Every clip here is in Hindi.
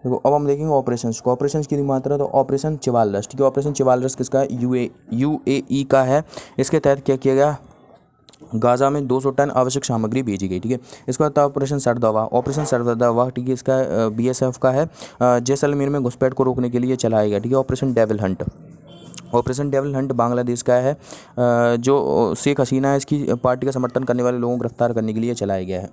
देखो अब हम देखेंगे ऑपरेशंस को। ऑपरेशंस की मात्रा, तो ऑपरेशन चिवालरस, ठीक है। ऑपरेशन चिवालरस किसका है? यूएई का है। इसके तहत क्या किया गया? गाजा में 200 टन आवश्यक सामग्री भेजी गई, ठीक है। इसके बाद ऑपरेशन सरदवा। ऑपरेशन सरदवा, ठीक है, इसका बीएसएफ का है। जैसलमेर में घुसपैठ को रोकने के लिए चलाया गया, ठीक है। Operation devil Hunt. Operation devil Hunt Bangladesh का है। जो शेख हसीना है, इसकी पार्टी का समर्थन करने वाले लोगों को गिरफ्तार करने के लिए चलाया गया है।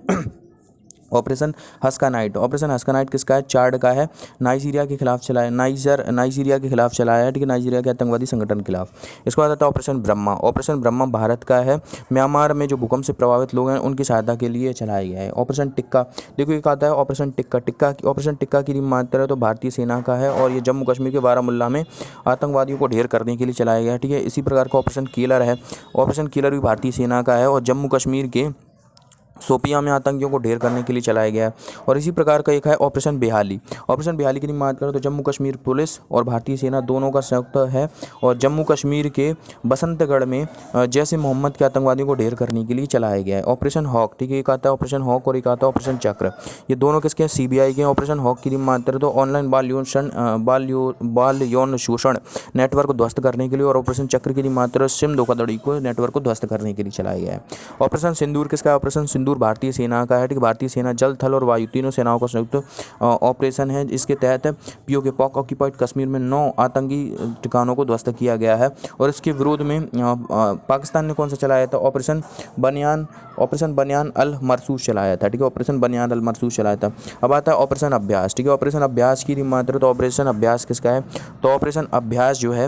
ऑपरेशन हस्का नाइट। ऑपरेशन हस्का नाइट किसका है? चार्ड का है। नाइजीरिया के खिलाफ चलाया, नाइजीरिया के खिलाफ चलाया है, ठीक है, नाइजीरिया के आतंकवादी संगठन के खिलाफ। इसके बाद आता है ऑपरेशन ब्रह्मा। ऑपरेशन ब्रह्मा भारत का है। म्यांमार में जो भूकंप से प्रभावित लोग हैं उनकी सहायता के लिए चलाया गया है। ऑपरेशन टिक्का, देखो एक आता है ऑपरेशन टिक्का। ऑपरेशन टिक्का की मात्रा तो भारतीय सेना का है और ये जम्मू कश्मीर के बारामूला में आतंकवादियों को ढेर करने के लिए चलाया गया है, ठीक है। इसी प्रकार का ऑपरेशन किलर है। ऑपरेशन किलर भी भारतीय सेना का है और जम्मू कश्मीर के शोपियां में आतंकियों को ढेर करने के लिए चलाया गया है। और इसी प्रकार का एक है ऑपरेशन बेहाली। ऑपरेशन बेहाली की बात करें तो जम्मू कश्मीर पुलिस और भारतीय सेना दोनों का संयुक्त है और जम्मू कश्मीर के बसंतगढ़ में जैश ए मोहम्मद के आतंकवादियों को ढेर करने के लिए चलाया गया है। ऑपरेशन हॉक, ठीक है, एक आता है ऑपरेशन हॉक और एक आता है ऑपरेशन चक्र। ये दोनों किसके हैं? सीबीआई के। ऑपरेशन हॉक की बात करें तो ऑनलाइन बाल यौन शोषण नेटवर्क को ध्वस्त करने के लिए, और ऑपरेशन चक्र की बात करें सिम धोखाधड़ी को नेटवर्क को ध्वस्त करने के लिए चलाया गया है। ऑपरेशन सिंदूर किसका है? ऑपरेशन सिंदूर भारतीय सेना का है, ठीक है। भारतीय सेना जल, थल और वायु तीनों सेनाओं का संयुक्त ऑपरेशन है। इसके तहत पीओके पाक ऑक्यूपाइड कश्मीर में 9 आतंकी ठिकानों को ध्वस्त किया गया है। और इसके विरोध में पाकिस्तान ने कौन सा चलाया था? ऑपरेशन बनियान अल मरसूस चलाया था, ठीक है। ऑपरेशन बनियान अल मरसूस चलाया था। अब आता है ऑपरेशन अभ्यास, ठीक है। ऑपरेशन अभ्यास की मात्रा, तो ऑपरेशन अभ्यास किसका है? तो ऑपरेशन अभ्यास जो है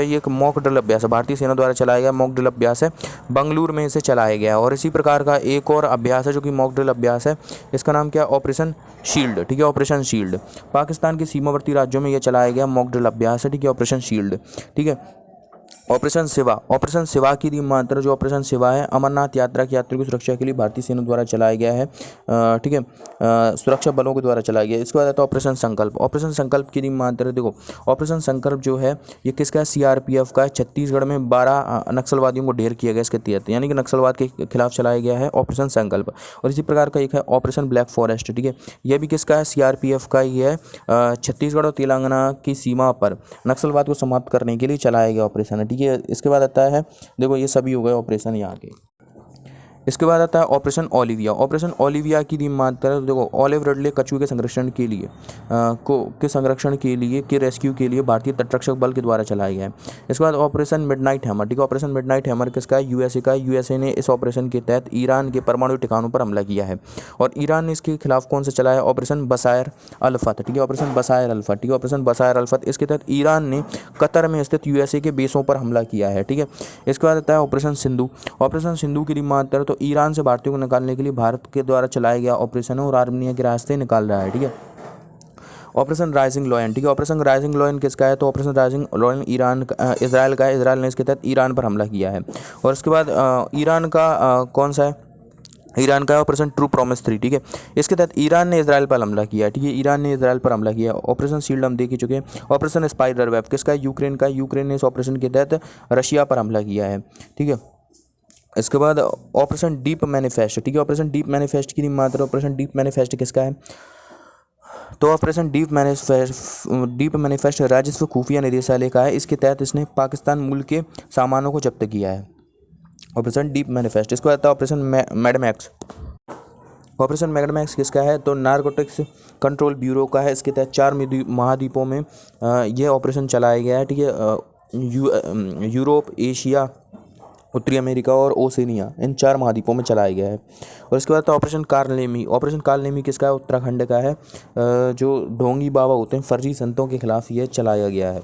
ये एक मॉक ड्रिल अभ्यास है, भारतीय सेना द्वारा चलाया गया मॉक ड्रिल अभ्यास है। बंगलुरु में इसे चलाया गया। और इसी प्रकार का एक और अभ्यास है जो कि मॉक ड्रिल अभ्यास है, इसका नाम क्या है? ऑपरेशन शील्ड, ठीक है। ऑपरेशन शील्ड पाकिस्तान के सीमावर्ती राज्यों में यह चलाया गया मॉक ड्रिल अभ्यास है, ठीक है। ऑपरेशन शील्ड, ठीक है। ऑपरेशन शिवा की मात्रा, जो ऑपरेशन शिवा है अमरनाथ यात्रा की यात्रियों की सुरक्षा के लिए भारतीय सेना द्वारा चलाया गया है, ठीक है, सुरक्षा बलों के द्वारा चलाया गया। इसके बाद आता है ऑपरेशन संकल्प। ऑपरेशन संकल्प की मात्रा, देखो ऑपरेशन संकल्प जो है ये किसका है? सीआरपीएफ का है। छत्तीसगढ़ में 12 नक्सलवादियों को ढेर किया गया इसके तहत, यानी कि नक्सलवाद के खिलाफ चलाया गया है ऑपरेशन संकल्प। और इसी प्रकार का एक है ऑपरेशन ब्लैक फॉरेस्ट, ठीक है। यह भी किसका है? सीआरपीएफ का ही है। छत्तीसगढ़ और तेलंगाना की सीमा पर नक्सलवाद को समाप्त करने के लिए चलाया गया ऑपरेशन है, ठीक है। इसके बाद आता है, देखो ये सभी हो गए ऑपरेशन यहाँ के। इसके बाद आता है ऑपरेशन ओलिविया। ऑपरेशन ओलिविया की मात्रा, तो देखो ऑलिव रिडले कछुए के संरक्षण के लिए के रेस्क्यू के लिए भारतीय तटरक्षक बल के द्वारा चलाया गया है। इसके बाद ऑपरेशन मिडनाइट हैमर, ठीक है। ऑपरेशन मिडनाइट हैमर किसका है? यूएसए का। यूएसए ने इस ऑपरेशन के तहत ईरान के परमाणु ठिकानों पर हमला किया है। और ईरान ने इसके खिलाफ कौन सा चलाया? ऑपरेशन बसायर अल्फत, ठीक है। ऑपरेशन बसायर अल्फत, ठीक है। ऑपरेशन बसायर अल्फत, इसके तहत ईरान ने कतर में स्थित यूएसए के बेसों पर हमला किया है, ठीक है। इसके बाद आता है ऑपरेशन सिंधु। ऑपरेशन सिंधु की मात्रा, तो ईरान से भारतीयों को निकालने के लिए भारत के द्वारा चलाया गया ऑपरेशन है और आर्मीनिया के रास्ते निकाल रहा है, ठीक है। ऑपरेशन राइजिंग लॉयन, ठीक है। ऑपरेशन राइजिंग लॉयन किसका है? तो ऑपरेशन राइजिंग लॉयन इजराइल का है। इजराइल ने इसके तहत ईरान पर हमला किया है। और इसके बाद ईरान का कौन सा है? ईरान का ऑपरेशन ट्रू प्रॉमिस 3, ठीक है। इसके तहत ईरान ने इजराइल पर हमला किया है, ठीक है। ईरान ने इजराइल पर हमला किया। ऑपरेशन शील्ड हम देख ही चुके हैं। ऑपरेशन स्पाइडर वेब किसका है? यूक्रेन का। यूक्रेन ने इस ऑपरेशन के तहत रशिया पर हमला किया है, ठीक है। इसके बाद ऑपरेशन डीप मैनिफेस्ट, ठीक है। ऑपरेशन डीप मैनिफेस्ट की मात्रा, ऑपरेशन डीप मैनिफेस्ट किसका है? तो ऑपरेशन डीप मैनिफेस्ट राजस्व खुफिया निदेशालय का है। इसके तहत इसने पाकिस्तान मूल के सामानों को जब्त किया है। Operation deep manifest. इसको आता है ऑपरेशन मैडमैक्स। ऑपरेशन मैडमैक्स किसका है? तो नारकोटिक्स कंट्रोल ब्यूरो का है। इसके तहत 4 महाद्वीपों में यह ऑपरेशन चलाया गया है, ठीक है। यूरोप, एशिया, उत्तरी अमेरिका और ओसेनिया, इन 4 महाद्वीपों में चलाया गया है। और इसके बाद ऑपरेशन कालनेमी। ऑपरेशन कालनेमी किसका है? उत्तराखंड का है। जो ढोंगी बाबा होते हैं फर्जी संतों के खिलाफ ये चलाया गया है।